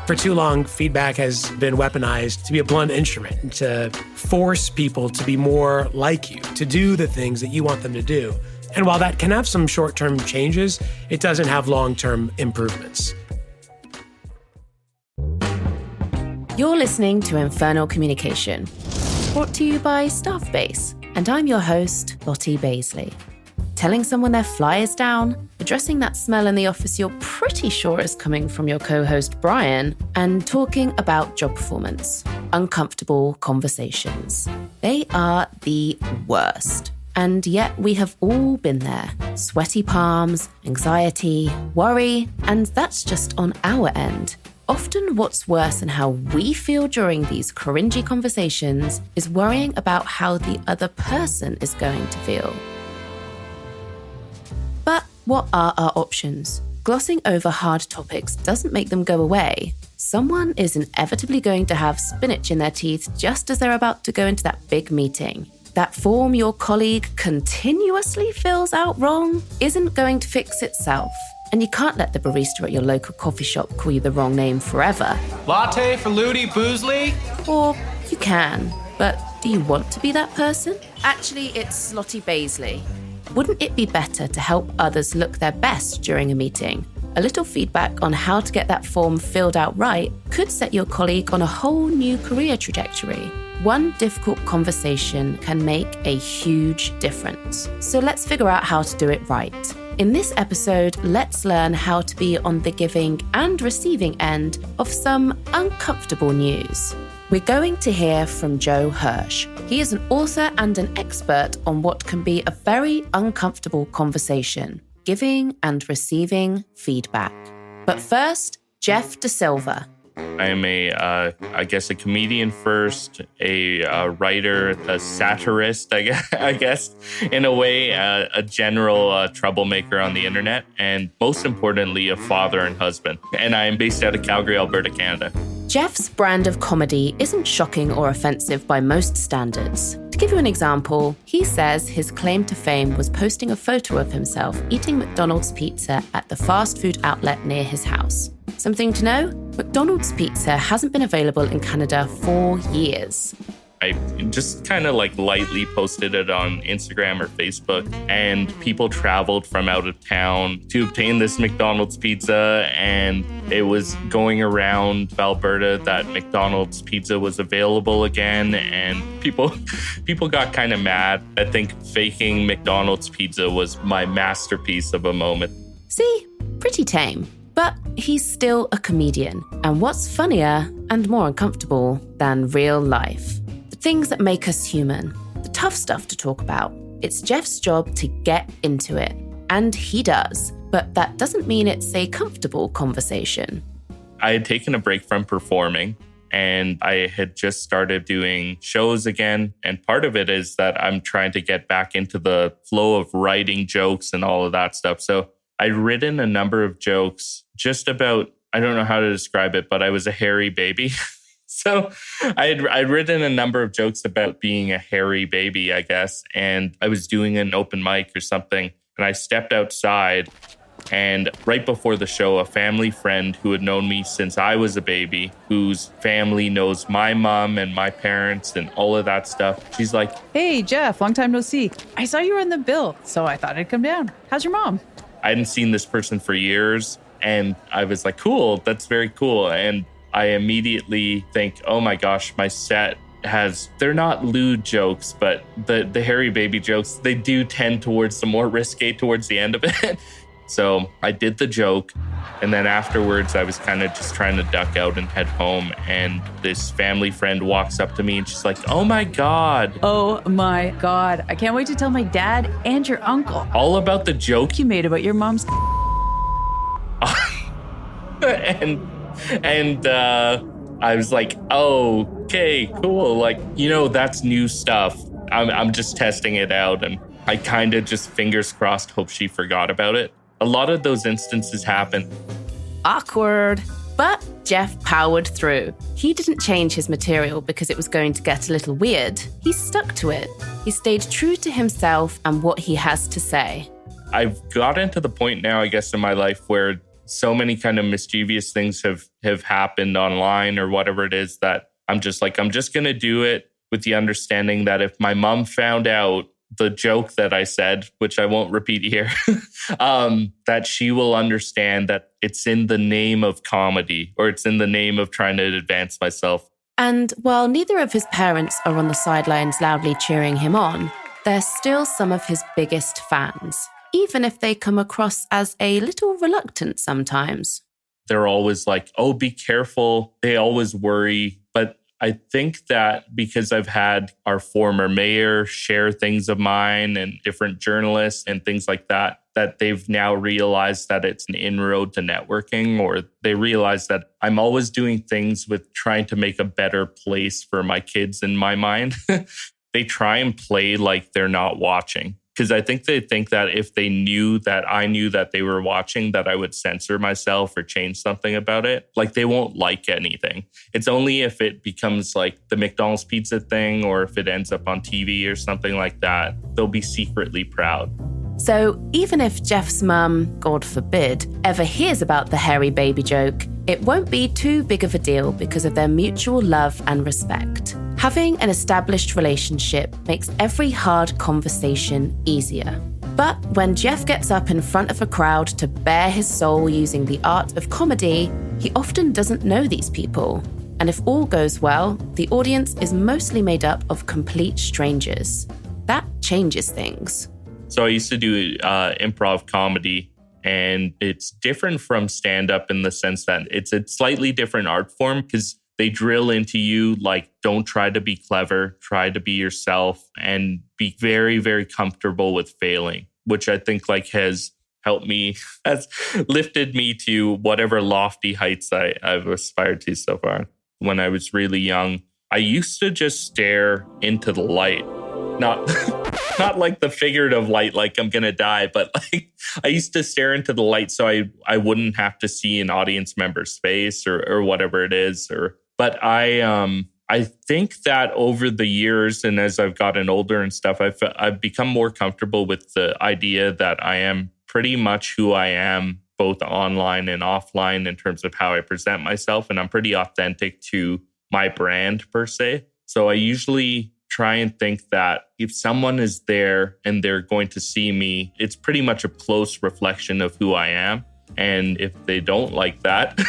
For too long, feedback has been weaponized to be a blunt instrument, to force people to be more like you, to do the things that you want them to do. And while that can have some short-term changes, it doesn't have long-term improvements. You're listening to Infernal Communication, brought to you by Staffbase, and I'm your host, Lottie Bazely. Telling someone their fly is down, addressing that smell in the office you're pretty sure is coming from your co-host Brian, and talking about job performance. Uncomfortable conversations. They are the worst. And yet we have all been there. Sweaty palms, anxiety, worry, and that's just on our end. Often what's worse than how we feel during these cringy conversations is worrying about how the other person is going to feel. But what are our options? Glossing over hard topics doesn't make them go away. Someone is inevitably going to have spinach in their teeth just as they're about to go into that big meeting. That form your colleague continuously fills out wrong isn't going to fix itself. And you can't let the barista at your local coffee shop call you the wrong name forever. Latte for Lottie Bazely? Or you can, but do you want to be that person? Actually, it's Lottie Bazely. Wouldn't it be better to help others look their best during a meeting? A little feedback on how to get that form filled out right could set your colleague on a whole new career trajectory. One difficult conversation can make a huge difference. So let's figure out how to do it right. In this episode, let's learn how to be on the giving and receiving end of some uncomfortable news. We're going to hear from Joe Hirsch. He is an author and an expert on what can be a very uncomfortable conversation, giving and receiving feedback. But first, Jeff De Silva. I am a comedian first, a writer, a satirist, I guess, in a way, a general troublemaker on the internet, and most importantly, a father and husband. And I am based out of Calgary, Alberta, Canada. Jeff's brand of comedy isn't shocking or offensive by most standards. To give you an example, he says his claim to fame was posting a photo of himself eating McDonald's pizza at the fast food outlet near his house. Something to know? McDonald's pizza hasn't been available in Canada for years. I just kind of lightly posted it on Instagram or Facebook, and people traveled from out of town to obtain this McDonald's pizza, and it was going around Alberta that McDonald's pizza was available again, and people got kind of mad. I think faking McDonald's pizza was my masterpiece of a moment. See? Pretty tame. But he's still a comedian, and what's funnier and more uncomfortable than real life? The things that make us human, the tough stuff to talk about. It's Jeff's job to get into it, and he does, but that doesn't mean it's a comfortable conversation. I had taken a break from performing, and I had just started doing shows again, and part of it is that I'm trying to get back into the flow of writing jokes and all of that stuff. So I'd written a number of jokes just about, I don't know how to describe it, but I was a hairy baby. So I'd written a number of jokes about being a hairy baby, I guess. And I was doing an open mic or something. And I stepped outside. And right before the show, a family friend who had known me since I was a baby, whose family knows my mom and my parents and all of that stuff. She's like, "Hey, Jeff, long time no see. I saw you were in the bill, so I thought I'd come down. How's your mom?" I hadn't seen this person for years, and I was like, cool, that's very cool. And I immediately think, oh my gosh, my set they're not lewd jokes, but the hairy baby jokes, they do tend towards the more risque towards the end of it. So I did the joke, and then afterwards I was kind of just trying to duck out and head home, and this family friend walks up to me and she's like, "Oh my God. Oh my God. I can't wait to tell my dad and your uncle all about the joke you made about your mom's." and I was like, oh, okay, cool. That's new stuff. I'm just testing it out, and I kind of just fingers crossed hope she forgot about it. A lot of those instances happen. Awkward. But Jeff powered through. He didn't change his material because it was going to get a little weird. He stuck to it. He stayed true to himself and what he has to say. I've gotten to the point now, I guess, in my life where so many kind of mischievous things have happened online or whatever it is that I'm just going to do it with the understanding that if my mom found out the joke that I said, which I won't repeat here, that she will understand that it's in the name of comedy or it's in the name of trying to advance myself. And while neither of his parents are on the sidelines loudly cheering him on, they're still some of his biggest fans, even if they come across as a little reluctant sometimes. They're always like, oh, be careful. They always worry. But I think that because I've had our former mayor share things of mine and different journalists and things like that, that they've now realized that it's an inroad to networking, or they realize that I'm always doing things with trying to make a better place for my kids in my mind. They try and play like they're not watching. Because I think they think that if they knew that I knew that they were watching, that I would censor myself or change something about it. Like they won't like anything. It's only if it becomes like the McDonald's pizza thing or if it ends up on TV or something like that, they'll be secretly proud. So even if Jeff's mum, God forbid, ever hears about the hairy baby joke, it won't be too big of a deal because of their mutual love and respect. Having an established relationship makes every hard conversation easier. But when Jeff gets up in front of a crowd to bare his soul using the art of comedy, he often doesn't know these people. And if all goes well, the audience is mostly made up of complete strangers. That changes things. So I used to do improv comedy, and it's different from stand-up in the sense that it's a slightly different art form because they drill into you like, don't try to be clever, try to be yourself and be very, very comfortable with failing, which I think like has helped me, has lifted me to whatever lofty heights I've aspired to so far. When I was really young, I used to just stare into the light, not like the figurative light, like I'm going to die, but like I used to stare into the light so I wouldn't have to see an audience member's face or whatever it is. But I think that over the years and as I've gotten older and stuff, I've become more comfortable with the idea that I am pretty much who I am, both online and offline in terms of how I present myself. And I'm pretty authentic to my brand per se. So I usually try and think that if someone is there and they're going to see me, it's pretty much a close reflection of who I am. And if they don't like that,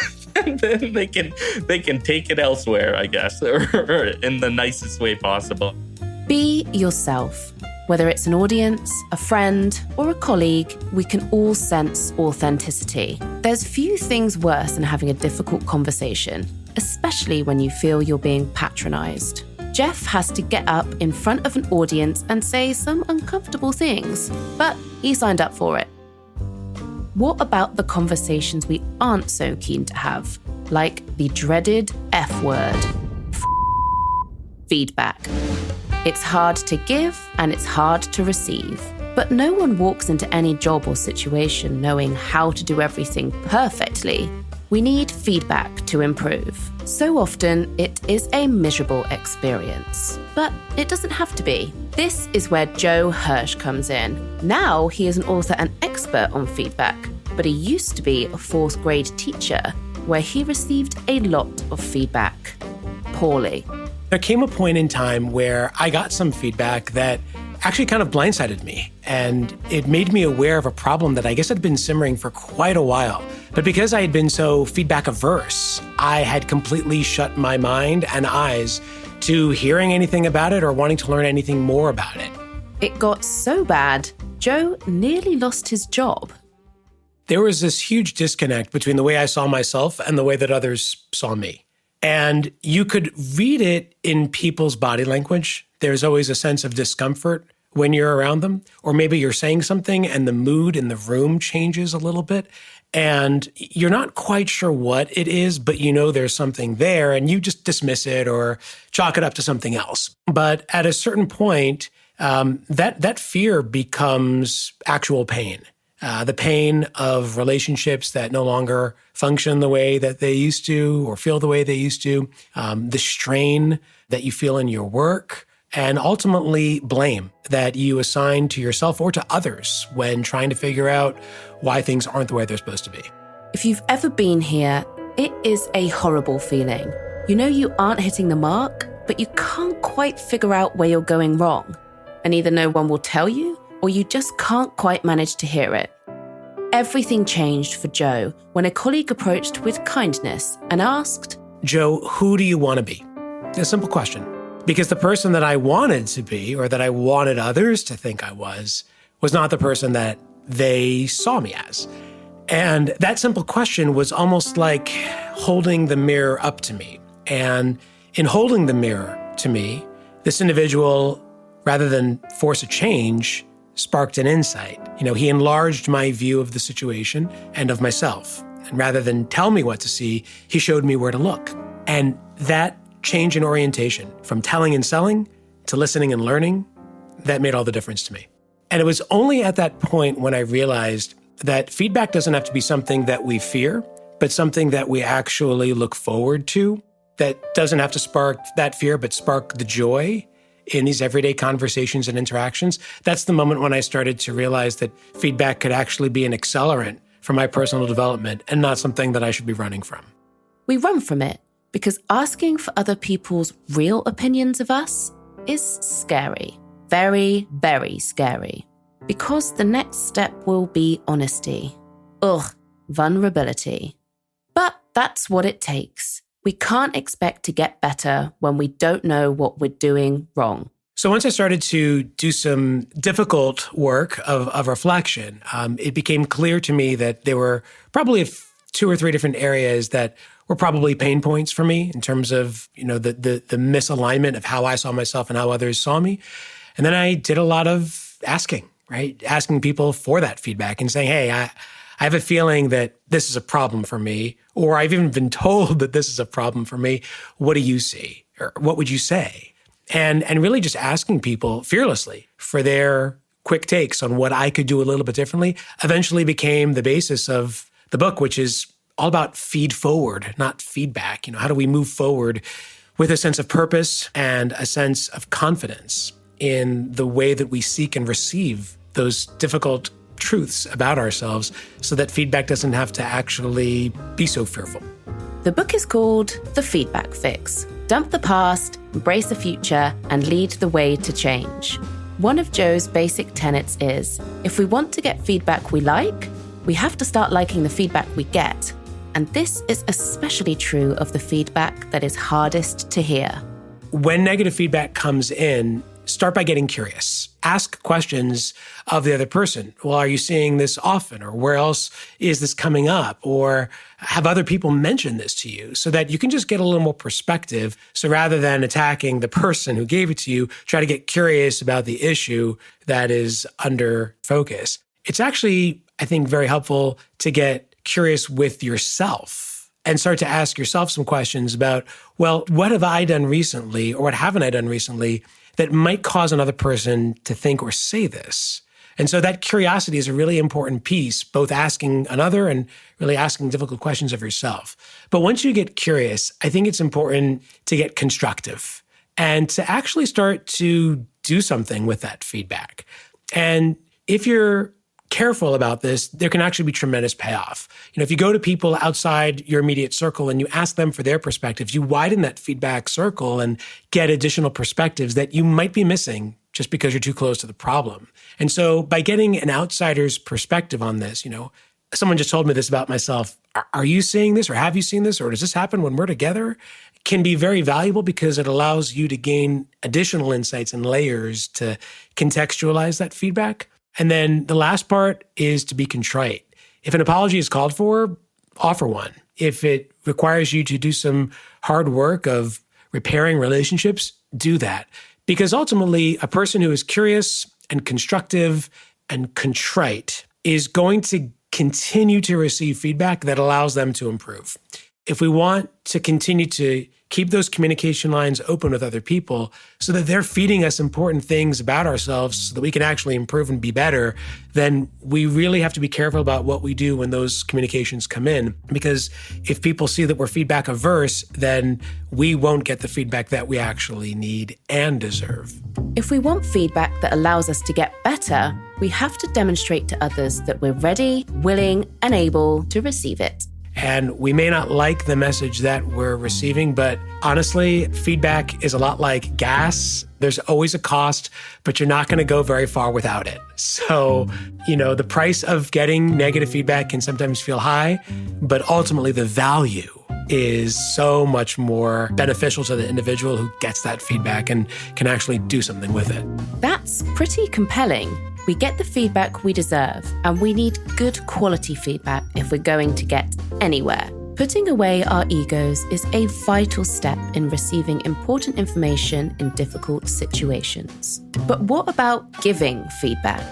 then they can take it elsewhere, I guess, or in the nicest way possible. Be yourself. Whether it's an audience, a friend, or a colleague, we can all sense authenticity. There's few things worse than having a difficult conversation, especially when you feel you're being patronized. Jeff has to get up in front of an audience and say some uncomfortable things, but he signed up for it. What about the conversations we aren't so keen to have, like the dreaded F word? Feedback. It's hard to give and it's hard to receive. But no one walks into any job or situation knowing how to do everything perfectly. We need feedback to improve. So often, it is a miserable experience. But it doesn't have to be. This is where Joe Hirsch comes in. Now he is an author and expert on feedback, but he used to be a fourth grade teacher where he received a lot of feedback. Poorly. There came a point in time where I got some feedback that actually kind of blindsided me. And it made me aware of a problem that I guess had been simmering for quite a while. But because I had been so feedback averse, I had completely shut my mind and eyes to hearing anything about it or wanting to learn anything more about it. It got so bad, Joe nearly lost his job. There was this huge disconnect between the way I saw myself and the way that others saw me. And you could read it in people's body language. There's always a sense of discomfort when you're around them, or maybe you're saying something and the mood in the room changes a little bit and you're not quite sure what it is, but you know there's something there and you just dismiss it or chalk it up to something else. But at a certain point, that fear becomes actual pain. The pain of relationships that no longer function the way that they used to or feel the way they used to, the strain that you feel in your work, and ultimately blame that you assign to yourself or to others when trying to figure out why things aren't the way they're supposed to be. If you've ever been here, it is a horrible feeling. You know you aren't hitting the mark, but you can't quite figure out where you're going wrong. And either no one will tell you, or you just can't quite manage to hear it. Everything changed for Joe when a colleague approached with kindness and asked, Joe, who do you want to be? A simple question. Because the person that I wanted to be, or that I wanted others to think I was not the person that they saw me as. And that simple question was almost like holding the mirror up to me. And in holding the mirror to me, this individual, rather than force a change, sparked an insight. He enlarged my view of the situation and of myself. And rather than tell me what to see, he showed me where to look. And that change in orientation from telling and selling to listening and learning, that made all the difference to me. And it was only at that point when I realized that feedback doesn't have to be something that we fear, but something that we actually look forward to, that doesn't have to spark that fear, but spark the joy in these everyday conversations and interactions. That's the moment when I started to realize that feedback could actually be an accelerant for my personal development and not something that I should be running from. We run from it because asking for other people's real opinions of us is scary. Very, very scary. Because the next step will be honesty. Vulnerability. But that's what it takes. We can't expect to get better when we don't know what we're doing wrong. So once I started to do some difficult work of reflection, it became clear to me that there were probably 2 or 3 different areas that were probably pain points for me in terms of, the misalignment of how I saw myself and how others saw me. And then I did a lot of asking, right? Asking people for that feedback and saying, hey, I have a feeling that this is a problem for me, or I've even been told that this is a problem for me. What do you see? Or what would you say? And really just asking people fearlessly for their quick takes on what I could do a little bit differently eventually became the basis of the book, which is all about feed forward, not feedback. How do we move forward with a sense of purpose and a sense of confidence in the way that we seek and receive those difficult truths about ourselves so that feedback doesn't have to actually be so fearful. The book is called The Feedback Fix. Dump the past, embrace the future, and lead the way to change. One of Joe's basic tenets is, if we want to get feedback we like, we have to start liking the feedback we get. And this is especially true of the feedback that is hardest to hear. When negative feedback comes in, start by getting curious. Ask questions of the other person. Well, are you seeing this often? Or where else is this coming up? Or have other people mentioned this to you? So that you can just get a little more perspective. So rather than attacking the person who gave it to you, try to get curious about the issue that is under focus. It's actually, I think, very helpful to get curious with yourself and start to ask yourself some questions about, well, what have I done recently or what haven't I done recently that might cause another person to think or say this? And so that curiosity is a really important piece, both asking another and really asking difficult questions of yourself. But once you get curious, I think it's important to get constructive and to actually start to do something with that feedback. And if you're careful about this, there can actually be tremendous payoff. If you go to people outside your immediate circle and you ask them for their perspectives, you widen that feedback circle and get additional perspectives that you might be missing just because you're too close to the problem. And so by getting an outsider's perspective on this, someone just told me this about myself. Are you seeing this or have you seen this or does this happen when we're together? Can be very valuable because it allows you to gain additional insights and layers to contextualize that feedback. And then the last part is to be contrite. If an apology is called for, offer one. If it requires you to do some hard work of repairing relationships, do that. Because ultimately, a person who is curious and constructive and contrite is going to continue to receive feedback that allows them to improve. if we want to continue to keep those communication lines open with other people so that they're feeding us important things about ourselves so that we can actually improve and be better, then we really have to be careful about what we do when those communications come in. Because if people see that we're feedback averse, then we won't get the feedback that we actually need and deserve. If we want feedback that allows us to get better, we have to demonstrate to others that we're ready, willing, and able to receive it. And we may not like the message that we're receiving, but honestly, feedback is a lot like gas. There's always a cost, but you're not going to go very far without it. So, the price of getting negative feedback can sometimes feel high, but ultimately the value is so much more beneficial to the individual who gets that feedback and can actually do something with it. That's pretty compelling. We get the feedback we deserve, and we need good quality feedback if we're going to get anywhere. Putting away our egos is a vital step in receiving important information in difficult situations. But what about giving feedback?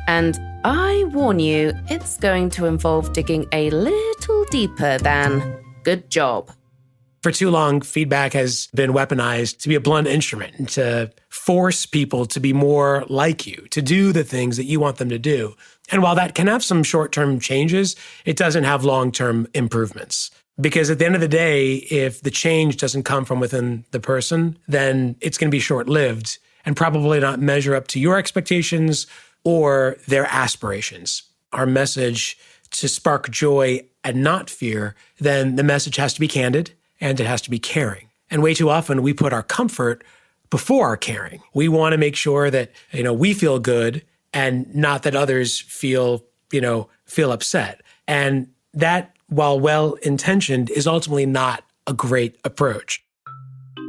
And I warn you, it's going to involve digging a little deeper than good job. For too long, feedback has been weaponized to be a blunt instrument, to force people to be more like you, to do the things that you want them to do. And while that can have some short-term changes, it doesn't have long-term improvements. Because at the end of the day, if the change doesn't come from within the person, then it's going to be short-lived and probably not measure up to your expectations or their aspirations. Our message to spark joy and not fear, then the message has to be candid and it has to be caring. And way too often we put our comfort before our caring. We want to make sure that, we feel good and not that others feel upset. And that, while well-intentioned, is ultimately not a great approach.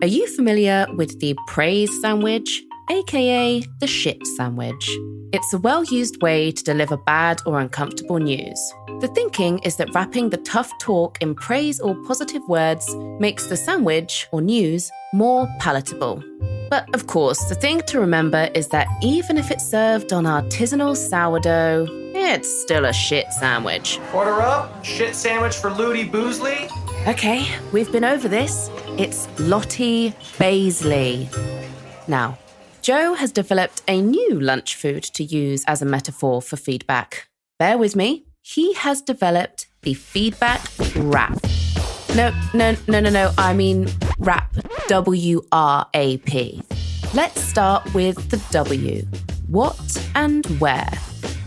Are you familiar with the praise sandwich, aka the shit sandwich? It's a well-used way to deliver bad or uncomfortable news. The thinking is that wrapping the tough talk in praise or positive words makes the sandwich or news more palatable. But of course, the thing to remember is that even if it's served on artisanal sourdough, it's still a shit sandwich. Order up. Shit sandwich for Lottie Bazely. Okay, we've been over this. It's Lottie Bazely. Now, Joe has developed a new lunch food to use as a metaphor for feedback. Bear with me. He has developed the feedback wrap. No, I mean wrap, W-R-A-P. Let's start with the W. What and where?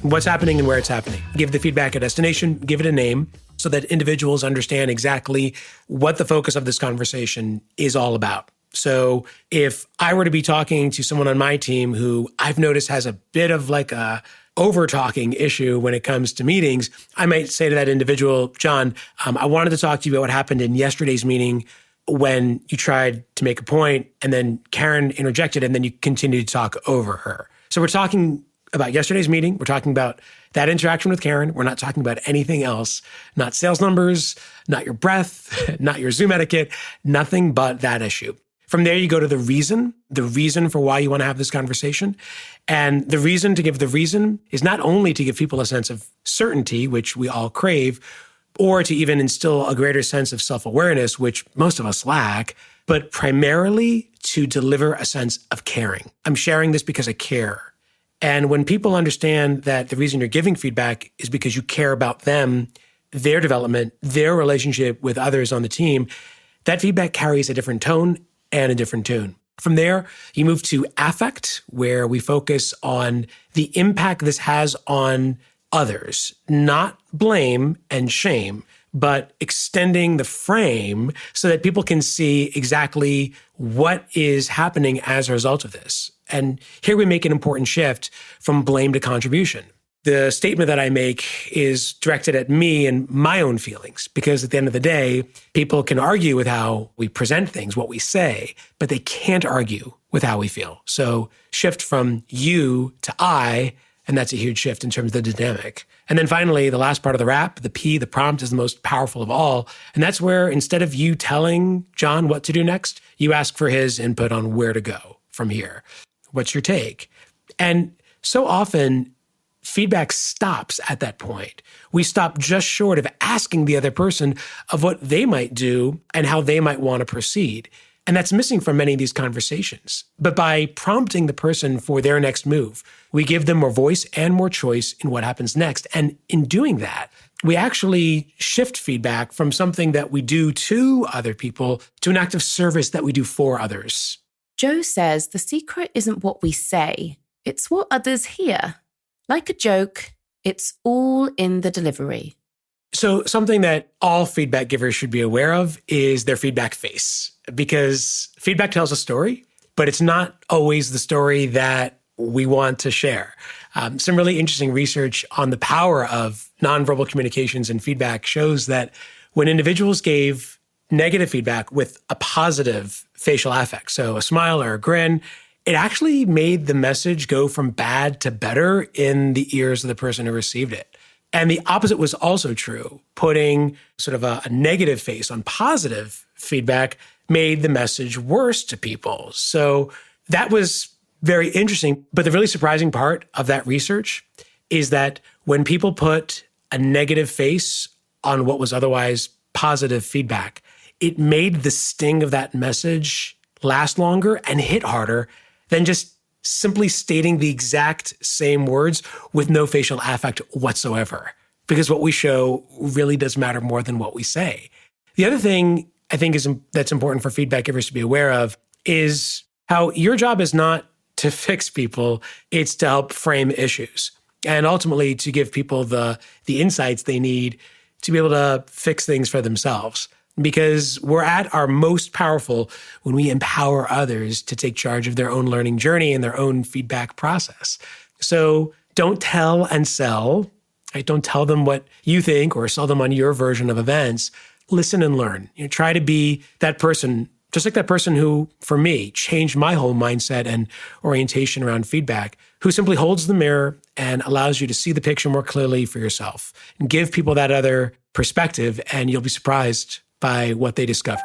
What's happening and where it's happening. Give the feedback a destination, give it a name, so that individuals understand exactly what the focus of this conversation is all about. So if I were to be talking to someone on my team who I've noticed has a bit of like a over-talking issue when it comes to meetings, I might say to that individual, John, I wanted to talk to you about what happened in yesterday's meeting when you tried to make a point and then Karen interjected and then you continued to talk over her. So we're talking about yesterday's meeting. We're talking about that interaction with Karen. We're not talking about anything else, not sales numbers, not your breath, not your Zoom etiquette, nothing but that issue. From there, you go to the reason for why you want to have this conversation. And the reason to give the reason is not only to give people a sense of certainty, which we all crave, or to even instill a greater sense of self-awareness, which most of us lack, but primarily to deliver a sense of caring. I'm sharing this because I care. And when people understand that the reason you're giving feedback is because you care about them, their development, their relationship with others on the team, that feedback carries a different tone and a different tune. From there, you move to affect, where we focus on the impact this has on others, not blame and shame, but extending the frame so that people can see exactly what is happening as a result of this. And here we make an important shift from blame to contribution. The statement that I make is directed at me and my own feelings, because at the end of the day, people can argue with how we present things, what we say, but they can't argue with how we feel. So shift from you to I, and that's a huge shift in terms of the dynamic. And then finally, the last part of the wrap, the P, the prompt, is the most powerful of all. And that's where instead of you telling John what to do next, you ask for his input on where to go from here. What's your take? And so often, feedback stops at that point. We stop just short of asking the other person of what they might do and how they might want to proceed. And that's missing from many of these conversations. But by prompting the person for their next move, we give them more voice and more choice in what happens next. And in doing that, we actually shift feedback from something that we do to other people to an act of service that we do for others. Joe says the secret isn't what we say, it's what others hear. Like a joke, it's all in the delivery. So something that all feedback givers should be aware of is their feedback face, because feedback tells a story, but it's not always the story that we want to share. Some really interesting research on the power of nonverbal communications and feedback shows that when individuals gave negative feedback with a positive facial affect, so a smile or a grin, it actually made the message go from bad to better in the ears of the person who received it. And the opposite was also true. Putting sort of a negative face on positive feedback made the message worse to people. So that was very interesting. But the really surprising part of that research is that when people put a negative face on what was otherwise positive feedback, it made the sting of that message last longer and hit harder than just simply stating the exact same words with no facial affect whatsoever. Because what we show really does matter more than what we say. The other thing I think that's important for feedback givers to be aware of is how your job is not to fix people, it's to help frame issues. And ultimately to give people the insights they need to be able to fix things for themselves. Because we're at our most powerful when we empower others to take charge of their own learning journey and their own feedback process. So don't tell and sell, right? Don't tell them what you think or sell them on your version of events. Listen and learn. Try to be that person, just like that person who, for me, changed my whole mindset and orientation around feedback, who simply holds the mirror and allows you to see the picture more clearly for yourself. And give people that other perspective, and you'll be surprised by what they discover.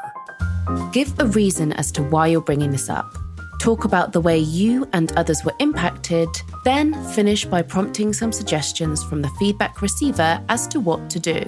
Give a reason as to why you're bringing this up. Talk about the way you and others were impacted, then finish by prompting some suggestions from the feedback receiver as to what to do.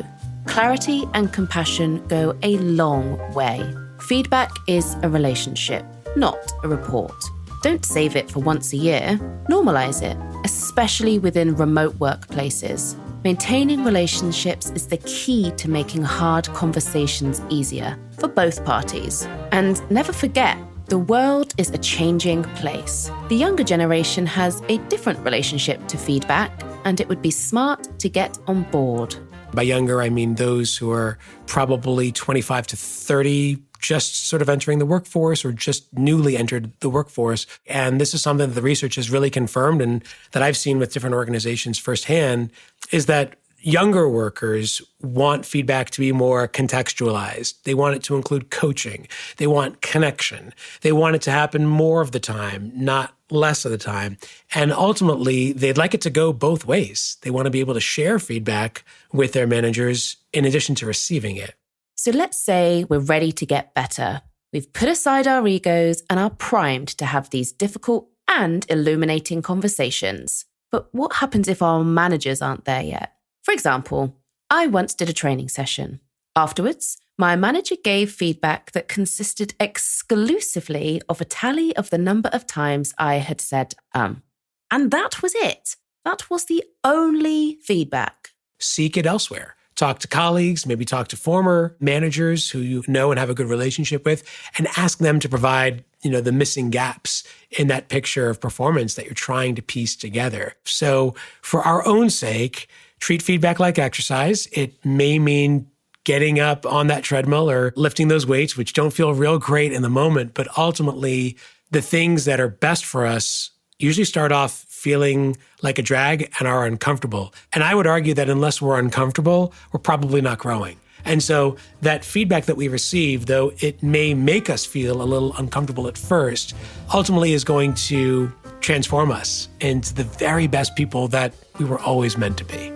Clarity and compassion go a long way. Feedback is a relationship, not a report. Don't save it for once a year. Normalize it, especially within remote workplaces. Maintaining relationships is the key to making hard conversations easier for both parties. And never forget, the world is a changing place. The younger generation has a different relationship to feedback, and it would be smart to get on board. By younger, I mean those who are probably 25 to 30, just sort of entering the workforce or just newly entered the workforce. And this is something that the research has really confirmed and that I've seen with different organizations firsthand, is that younger workers want feedback to be more contextualized. They want it to include coaching. They want connection. They want it to happen more of the time, not less of the time. And ultimately, they'd like it to go both ways. They want to be able to share feedback with their managers in addition to receiving it. So let's say we're ready to get better. We've put aside our egos and are primed to have these difficult and illuminating conversations. But what happens if our managers aren't there yet? For example, I once did a training session. Afterwards, my manager gave feedback that consisted exclusively of a tally of the number of times I had said, And that was it. That was the only feedback. Seek it elsewhere. Talk to colleagues, maybe talk to former managers who you know and have a good relationship with, and ask them to provide, the missing gaps in that picture of performance that you're trying to piece together. So for our own sake, treat feedback like exercise. It may mean getting up on that treadmill or lifting those weights, which don't feel real great in the moment, but ultimately the things that are best for us usually start off feeling like a drag and are uncomfortable. And I would argue that unless we're uncomfortable, we're probably not growing. And so that feedback that we receive, though it may make us feel a little uncomfortable at first, ultimately is going to transform us into the very best people that we were always meant to be.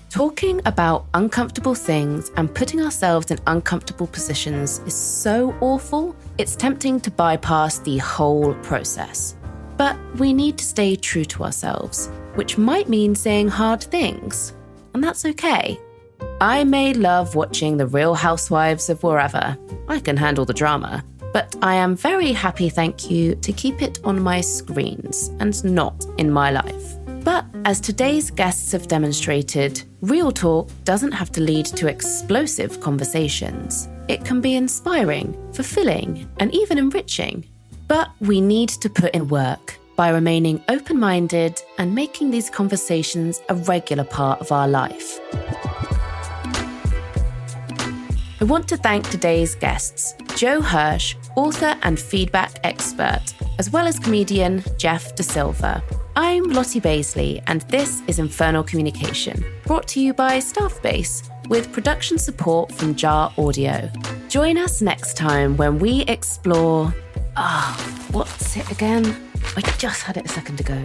Talking about uncomfortable things and putting ourselves in uncomfortable positions is so awful, it's tempting to bypass the whole process. But we need to stay true to ourselves. which might mean saying hard things. And that's okay. I may love watching The Real Housewives of wherever. I can handle the drama. But I am very happy, thank you, to keep it on my screens and not in my life. But as today's guests have demonstrated, real talk doesn't have to lead to explosive conversations. It can be inspiring, fulfilling, and even enriching. But we need to put in work by remaining open-minded and making these conversations a regular part of our life. I want to thank today's guests, Joe Hirsch, author and feedback expert, as well as comedian Jeff De Silva. I'm Lottie Bazely, and this is Infernal Communication, brought to you by Staffbase, with production support from Jar Audio. Join us next time when we explore... what's it again? I just had it a second ago.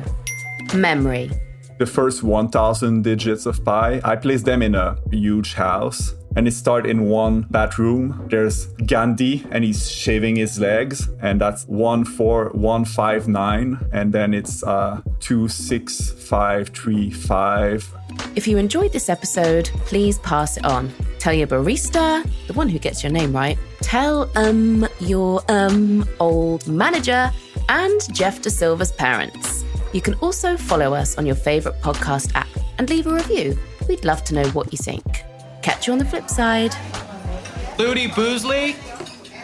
Memory. The first 1,000 digits of pi, I place them in a huge house. And it starts in one bedroom. There's Gandhi, and he's shaving his legs, and that's 14159, and then it's 26535. If you enjoyed this episode, please pass it on. Tell your barista, the one who gets your name right. Tell your old manager and Jeff De Silva's parents. You can also follow us on your favorite podcast app and leave a review. We'd love to know what you think. Catch you on the flip side. Lottie Bazely?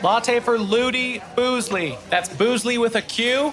Latte for Lottie Bazely. That's Bazely with a Q.